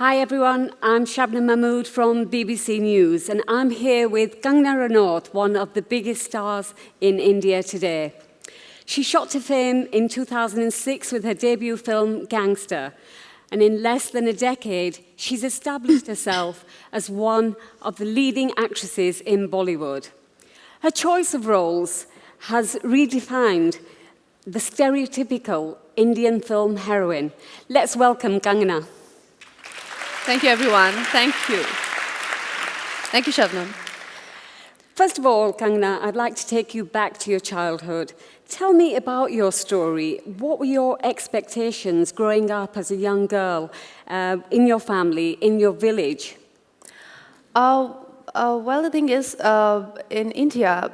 Hi everyone, I'm Shabnam Mahmood from BBC News and I'm here with Kangana Ranaut, one of the biggest stars in India today. She shot to fame in 2006 with her debut film Gangster, and in less than a decade she's established herself as one of the leading actresses in Bollywood. Her choice of roles has redefined the stereotypical Indian film heroine. Let's welcome Kangana. Thank you, everyone. Thank you. Thank you, Shabnam. First of all, Kangana, I'd like to take you back to your childhood. Tell me about your story. What were your expectations growing up as a young girl in your family, in your village? Well, the thing is, in India,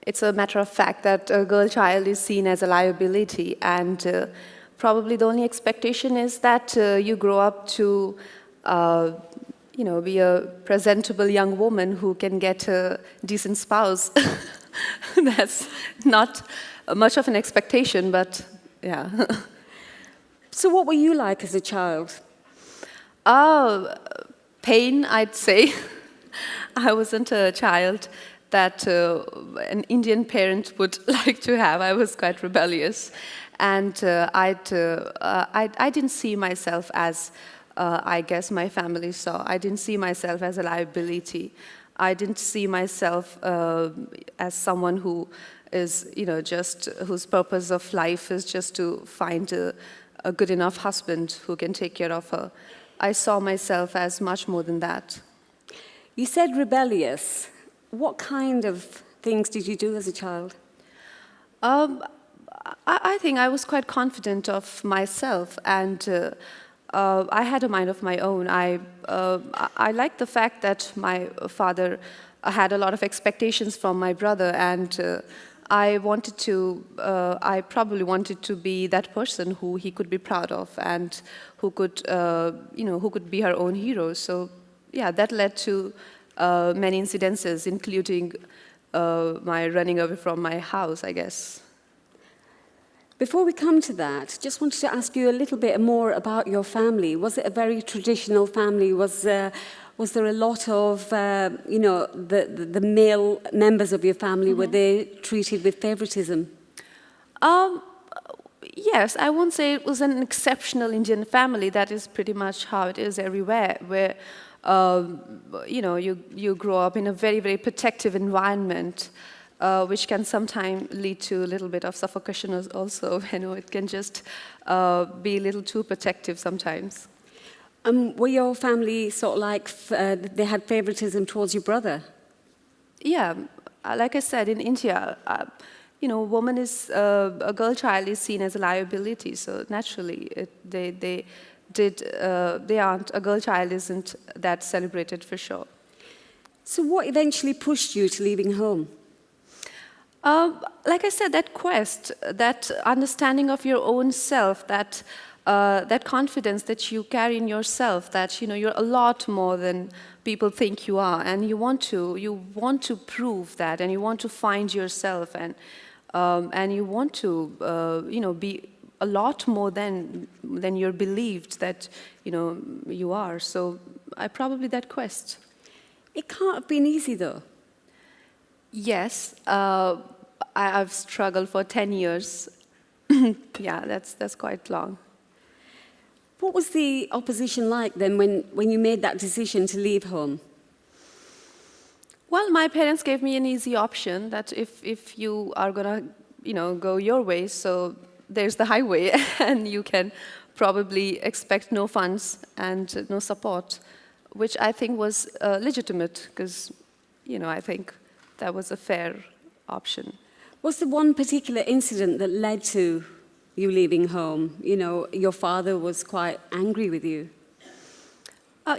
it's a matter of fact that a girl child is seen as a liability, and probably the only expectation is that you grow up to, be a presentable young woman who can get a decent spouse. That's not much of an expectation, but yeah. So what were you like as a child? Pain, I'd say. I wasn't a child that an Indian parent would like to have. I was quite rebellious. And I didn't see myself as, I guess my family saw. I didn't see myself as a liability. I didn't see myself as someone who is, whose purpose of life is just to find a good enough husband who can take care of her. I saw myself as much more than that. You said rebellious. What kind of things did you do as a child? I think I was quite confident of myself, and I had a mind of my own. I liked the fact that my father had a lot of expectations from my brother, and I probably wanted to be that person who he could be proud of and who could, who could be her own hero. So, yeah, that led to many incidences, including my running away from my house, I guess. Before we come to that, just wanted to ask you a little bit more about your family. Was it a very traditional family? Was there a lot of, the male members of your family, were they treated with favoritism? Yes, I won't say it was an exceptional Indian family. That is pretty much how it is everywhere, where, you grow up in a very, very protective environment. Which can sometimes lead to a little bit of suffocation also. It can just be a little too protective sometimes. Were your family sort of like, they had favoritism towards your brother? Yeah, like I said, in India, a girl child is seen as a liability, so naturally a girl child isn't that celebrated for sure. So what eventually pushed you to leaving home? Like I said, that quest, that understanding of your own self, that confidence that you carry in yourself, that you're a lot more than people think you are, and you want to prove that, and you want to find yourself, and you want to be a lot more than you're believed that you are. So probably that quest. It can't have been easy though. Yes. I've struggled for 10 years. Yeah, that's quite long. What was the opposition like then when you made that decision to leave home? Well, my parents gave me an easy option that if you are gonna, go your way, so there's the highway, and you can probably expect no funds and no support, which I think was legitimate because, I think that was a fair option. Was there one particular incident that led to you leaving home? Your father was quite angry with you.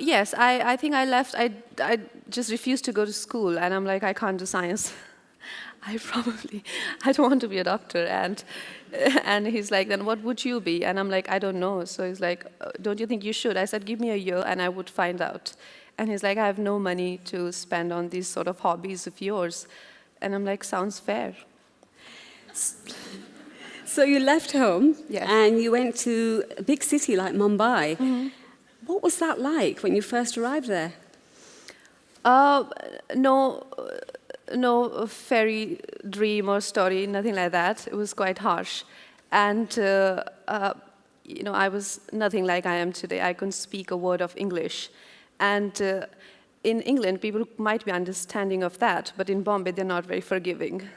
Yes, I think I left. I just refused to go to school, and I'm like, I can't do science. I don't want to be a doctor. And he's like, then what would you be? And I'm like, I don't know. So he's like, don't you think you should? I said, give me a year, and I would find out. And he's like, I have no money to spend on these sort of hobbies of yours. And I'm like, sounds fair. So you left home, yes, and you went to a big city like Mumbai. What was that like when you first arrived there? No, no fairy dream or story, nothing like that. It was quite harsh. And, I was nothing like I am today. I couldn't speak a word of English. And in England, people might be understanding of that, but in Bombay, they're not very forgiving.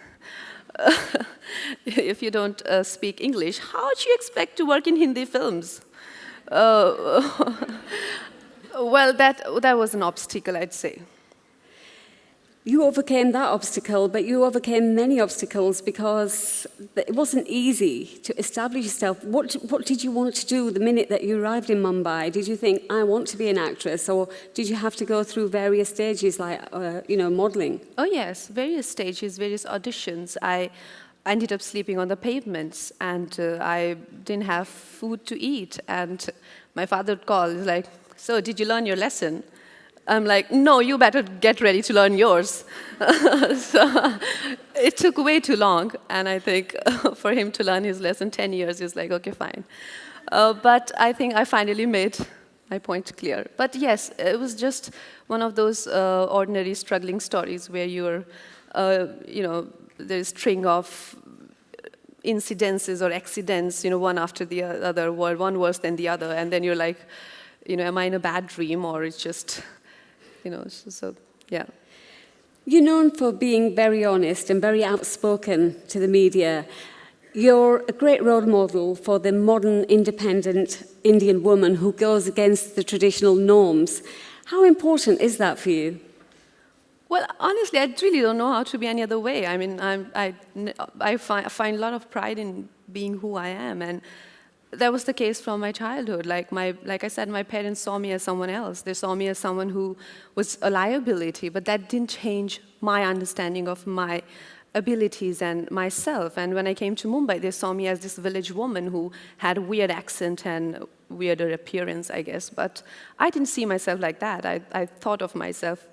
If you don't speak English, how do you expect to work in Hindi films? Well, that was an obstacle, I'd say. You overcame that obstacle, but you overcame many obstacles because it wasn't easy to establish yourself. What did you want to do the minute that you arrived in Mumbai? Did you think, I want to be an actress? Or did you have to go through various stages like, modeling? Oh, yes, various stages, various auditions. I ended up sleeping on the pavements, and I didn't have food to eat. And my father would call, he's like, so did you learn your lesson? I'm like, no, you better get ready to learn yours. So it took way too long, and I think for him to learn his lesson, 10 years, he's like, okay, fine. But I think I finally made my point clear. But yes, it was just one of those ordinary struggling stories where you're, there's a string of incidences or accidents, one after the other, one worse than the other, and then you're like, am I in a bad dream, or it's just... so yeah. You're known for being very honest and very outspoken to the media. You're a great role model for the modern, independent Indian woman who goes against the traditional norms. How important is that for you? Well, honestly, I really don't know how to be any other way. I mean, I find a lot of pride in being who I am, and that was the case from my childhood. Like I said, my parents saw me as someone else. They saw me as someone who was a liability, but that didn't change my understanding of my abilities and myself. And when I came to Mumbai, they saw me as this village woman who had a weird accent and weirder appearance, I guess. But I didn't see myself like that. I thought of myself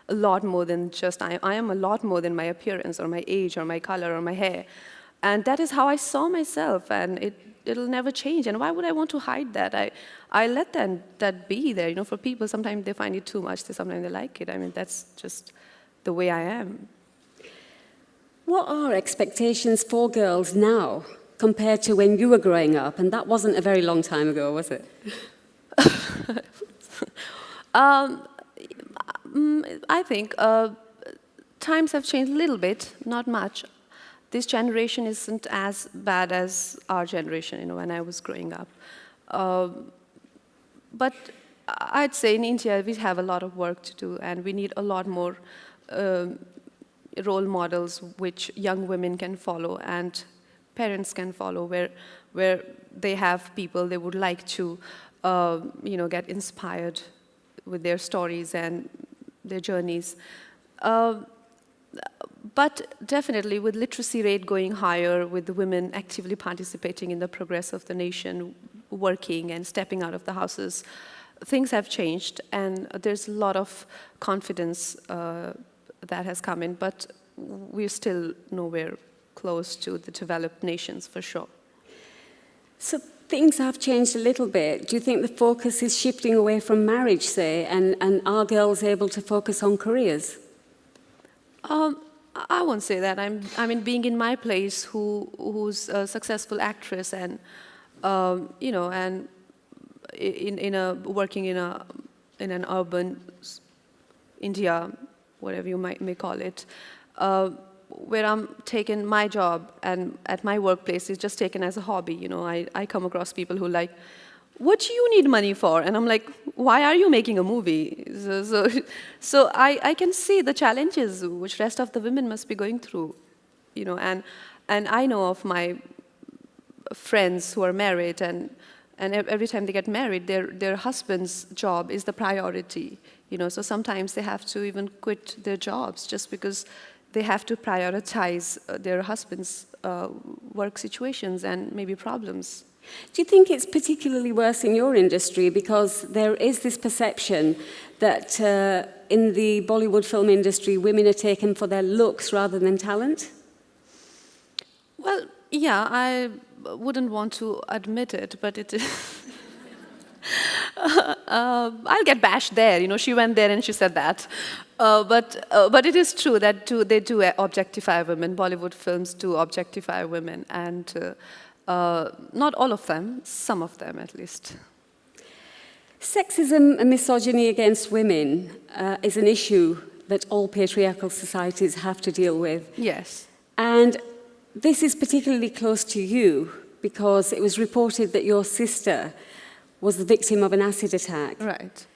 a lot more than just, I am a lot more than my appearance or my age or my color or my hair. And that is how I saw myself, and it'll never change. And why would I want to hide that? I let that be there. For people, sometimes they find it too much, sometimes they like it. I mean, that's just the way I am. What are expectations for girls now compared to when you were growing up? And that wasn't a very long time ago, was it? I think times have changed a little bit, not much. This generation isn't as bad as our generation, when I was growing up. But I'd say in India, we have a lot of work to do, and we need a lot more role models which young women can follow and parents can follow, where they have people they would like to, get inspired with their stories and their journeys. But definitely, with literacy rate going higher, with the women actively participating in the progress of the nation, working and stepping out of the houses, things have changed, and there's a lot of confidence that has come in, but we're still nowhere close to the developed nations, for sure. So things have changed a little bit. Do you think the focus is shifting away from marriage, say, and are girls able to focus on careers? I won't say that. I mean, being in my place, who's a successful actress, and and working in an urban India, whatever you may call it, where I'm taking my job and at my workplace is just taken as a hobby. I come across people who like, what do you need money for? And I'm like, why are you making a movie? So I can see the challenges which rest of the women must be going through, and I know of my friends who are married, and every time they get married, their husband's job is the priority, so sometimes they have to even quit their jobs just because they have to prioritize their husband's work situations and maybe problems. Do you think it's particularly worse in your industry because there is this perception that in the Bollywood film industry, women are taken for their looks rather than talent? Well, yeah, I wouldn't want to admit it, but it is. I'll get bashed there. You know, she went there and she said that. But it is true that they do objectify women. Bollywood films do objectify women, and not all of them, some of them at least. Sexism and misogyny against women is an issue that all patriarchal societies have to deal with. Yes. And this is particularly close to you because it was reported that your sister was the victim of an acid attack. Right.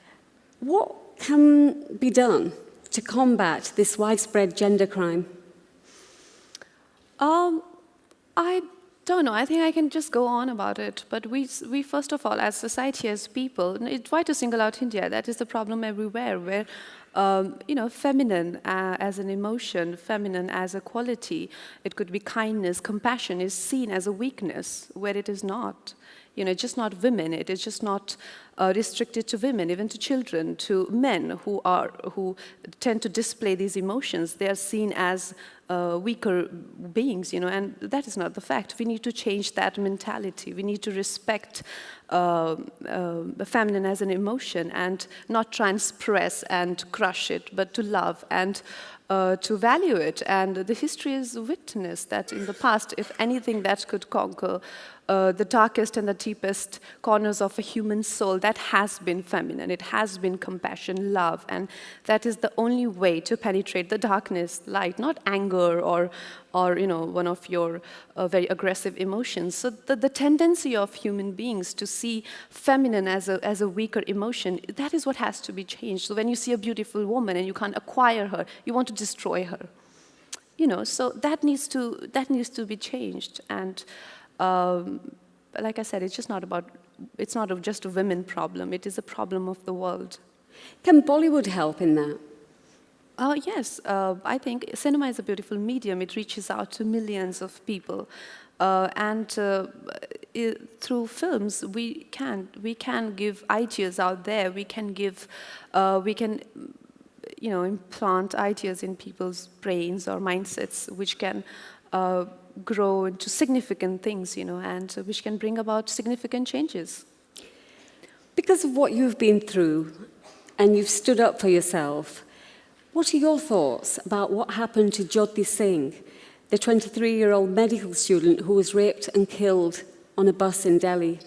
What can be done to combat this widespread gender crime? I don't know. I think I can just go on about it. But we first of all, as society, as people, try to single out India. That is the problem everywhere, where feminine as an emotion, feminine as a quality, it could be kindness, compassion, is seen as a weakness, where it is not. You know, it's just not women. It is just not restricted to women, even to children, to men who tend to display these emotions. They are seen as weaker beings, you know, and that is not the fact. We need to change that mentality. We need to respect the feminine as an emotion and not try and suppress and crush it, but to love and to value it. And the history is witness that in the past, if anything that could conquer the darkest and the deepest corners of a human soul, that has been feminine. It has been compassion, love, and that is the only way to penetrate the darkness, light, not anger or one of your very aggressive emotions. So the tendency of human beings to see feminine as a weaker emotion, that is what has to be changed. So when you see a beautiful woman and you can't acquire her, you want to destroy her. You know, so that needs to be changed. And like I said, it's not just a women problem, it is a problem of the world. Can Bollywood help in that? Yes, I think cinema is a beautiful medium. It reaches out to millions of people. Through films, we can give ideas out there. We can implant ideas in people's brains or mindsets, which can grow into significant things, you know, and which can bring about significant changes. Because of what you've been through, and you've stood up for yourself, what are your thoughts about what happened to Jyoti Singh, the 23-year-old medical student who was raped and killed on a bus in Delhi?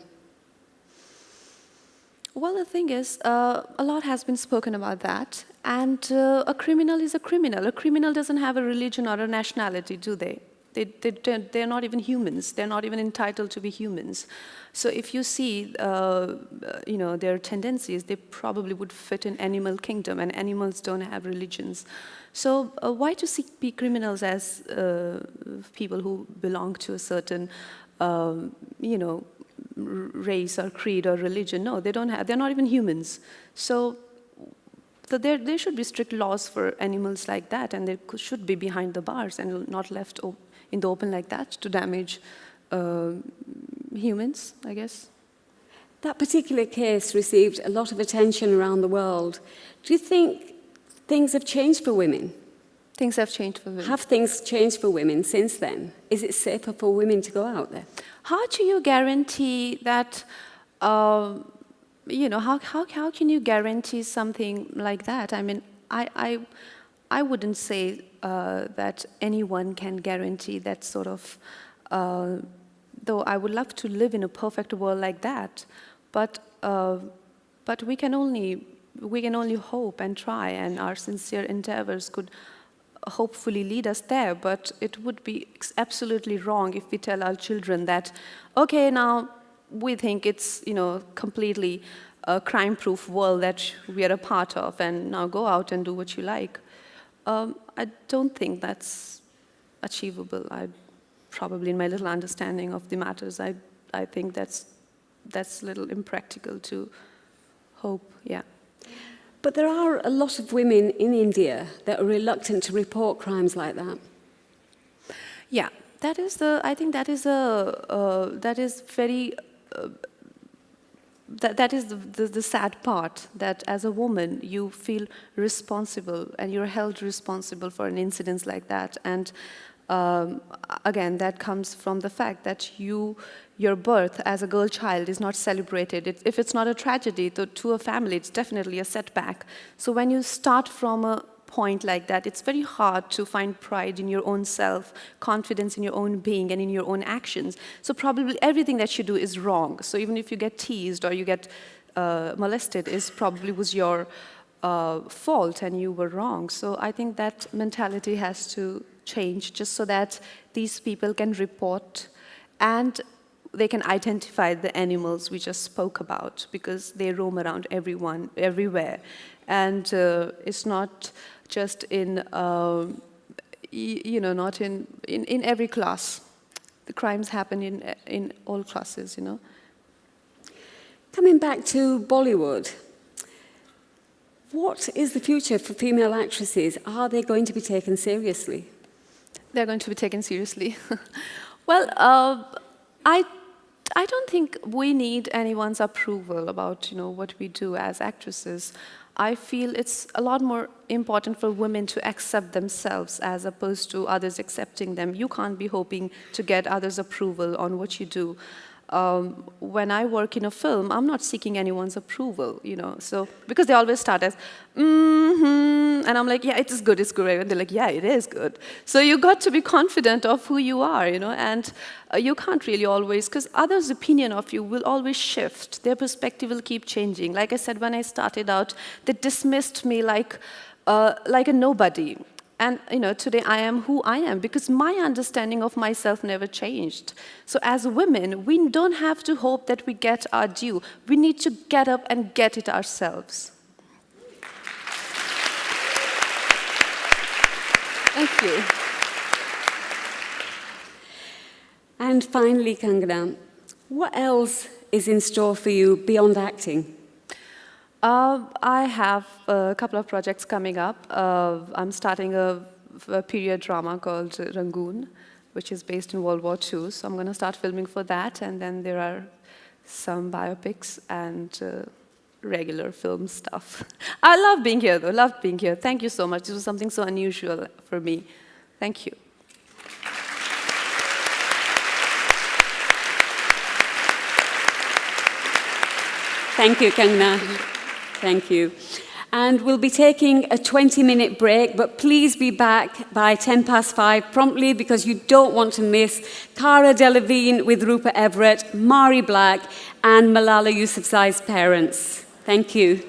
Well, the thing is, a lot has been spoken about that, and a criminal is a criminal. A criminal doesn't have a religion or a nationality, do they? They're not even humans. They're not even entitled to be humans. So if you see, their tendencies, they probably would fit in animal kingdom, and animals don't have religions. So why to see criminals as people who belong to a certain, race or creed or religion? No, they don't have. They're not even humans. So there should be strict laws for animals like that, and they should be behind the bars and not left in the open like that to damage humans, I guess. That particular case received a lot of attention around the world. Do you think things have changed for women? Things have changed for women. Have things changed for women since then? Is it safer for women to go out there? How do you guarantee that, how can you guarantee something like that? I mean, I wouldn't say that anyone can guarantee that sort of, though I would love to live in a perfect world like that, but we can only hope and try, and our sincere endeavors could hopefully lead us there. But it would be absolutely wrong if we tell our children that, okay, now we think it's completely a crime-proof world that we are a part of, and now go out and do what you like. I don't think that's achievable. Probably in my little understanding of the matters, I think that's a little impractical to hope, yeah. But there are a lot of women in India that are reluctant to report crimes like that. Yeah, I think that is the sad part, that as a woman you feel responsible and you're held responsible for an incident like that, and again, that comes from the fact that your birth as a girl child is not celebrated. If it's not a tragedy, to a family, it's definitely a setback. So when you start from a point like that, it's very hard to find pride in your own self, confidence in your own being and in your own actions. So probably everything that you do is wrong. So even if you get teased or you get molested, probably was your fault and you were wrong. So I think that mentality has to change just so that these people can report and they can identify the animals we just spoke about, because they roam around everywhere. And it's not just in, not in every class. The crimes happen in all classes, Coming back to Bollywood, what is the future for female actresses? Are they going to be taken seriously? They're going to be taken seriously. Well, I don't think we need anyone's approval about what we do as actresses. I feel it's a lot more important for women to accept themselves as opposed to others accepting them. You can't be hoping to get others' approval on what you do. When I work in a film, I'm not seeking anyone's approval, So because they always start as, and I'm like, yeah, it is good, it's good. And they're like, yeah, it is good. So you got to be confident of who you are, and you can't really always, because others' opinion of you will always shift. Their perspective will keep changing. Like I said, when I started out, they dismissed me like a nobody. And today I am who I am because my understanding of myself never changed. So as women, we don't have to hope that we get our due. We need to get up and get it ourselves. Thank you. And finally, Kangana, what else is in store for you beyond acting? I have a couple of projects coming up. I'm starting a period drama called Rangoon, which is based in World War II. So I'm going to start filming for that. And then there are some biopics and regular film stuff. I love being here, though. Love being here. Thank you so much. This was something so unusual for me. Thank you. Thank you, Kangana. Thank you. And we'll be taking a 20-minute break, but please be back by 5:10 promptly because you don't want to miss Cara Delevingne with Rupert Everett, Mari Black, and Malala Yousafzai's parents. Thank you.